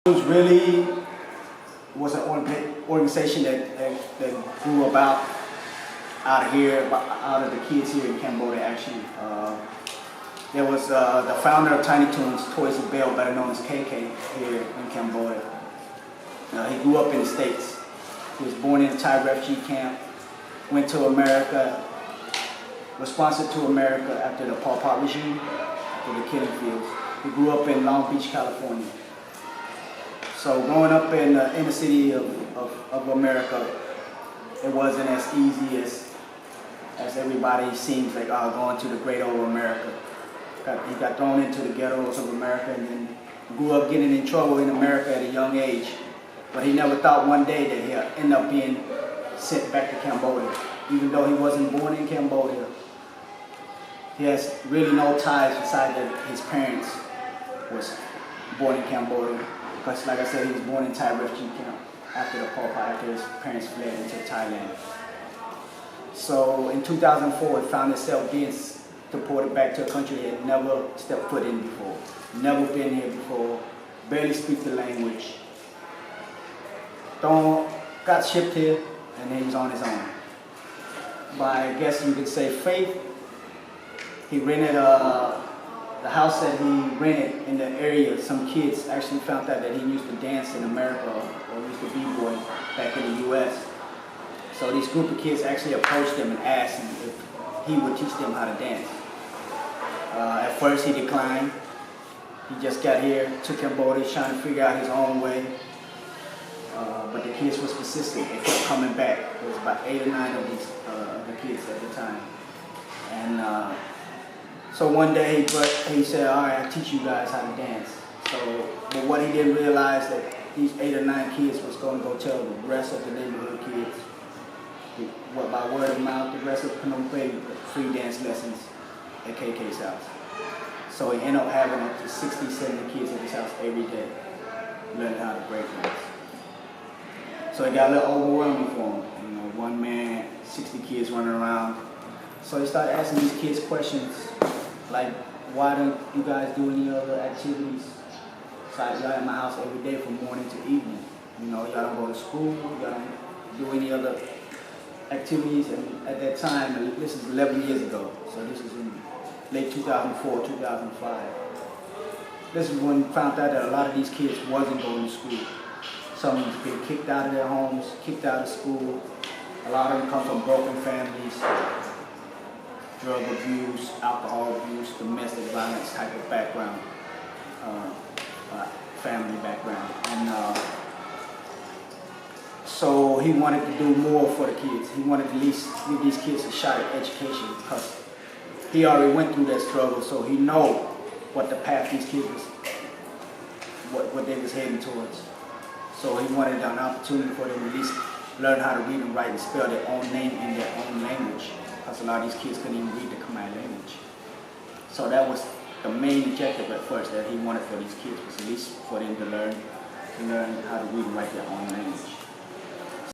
It really was an organization that grew about out of here, out of the kids here in Cambodia actually. There was the founder of Tiny Toons, Toys and Bell, better known as KK, here in Cambodia. He grew up in the States. He was born in a Thai refugee camp, went to America, was sponsored to America after the Pol Pot regime, after the killing fields. He grew up in Long Beach, California. So growing up in the inner city of America, it wasn't as easy as everybody seems like, going to the great old America. He got thrown into the ghettos of America and then grew up getting in trouble in America at a young age. But he never thought one day that he'd end up being sent back to Cambodia. Even though he wasn't born in Cambodia, he has really no ties besides that his parents was born in Cambodia. Because like I said, he was born in Thai refugee camp after the Pol Pot, after his parents fled into Thailand. So in 2004, he found himself being deported back to a country he had never stepped foot in before. Never been here before, barely speak the language. Got shipped here, and then he was on his own. By, I guess you could say, faith, he rented the house that he rented in the area. Some kids actually found out that he used to dance in America or used to b-boy back in the U.S. So these group of kids actually approached him and asked him if he would teach them how to dance. At first he declined. He just got here, took Cambodia, trying to figure out his own way. But the kids were persistent. They kept coming back. There was about 8 or 9 of these the kids at the time. And so one day he said, all right, I'll teach you guys how to dance. But what he didn't realize that these 8 or 9 kids was going to go tell the rest of the neighborhood kids, by word of mouth, the rest of Phnom Penh, free dance lessons at KK's house. So he ended up having up to 60, 70 kids at his house every day, learning how to break dance. So it got a little overwhelming for him. You know, one man, 60 kids running around. So he started asking these kids questions like, why don't you guys do any other activities? So y'all at my house every day from morning to evening. You know, y'all don't go to school, y'all don't do any other activities. And at that time, this is 11 years ago, so this is in late 2004, 2005. This is when we found out that a lot of these kids wasn't going to school. Some of them been kicked out of their homes, kicked out of school. A lot of them come from broken families, drug abuse, alcohol abuse, domestic violence type of background, family background. And so he wanted to do more for the kids. He wanted to at least give these kids a shot at education because he already went through that struggle, so he know what the path these kids was, what they was heading towards. So he wanted an opportunity for them to at least learn how to read and write and spell their own name in their own language. Because a lot of these kids couldn't even read the Khmer language. So that was the main objective at first that he wanted for these kids, was at least for them to learn how to read and write their own language.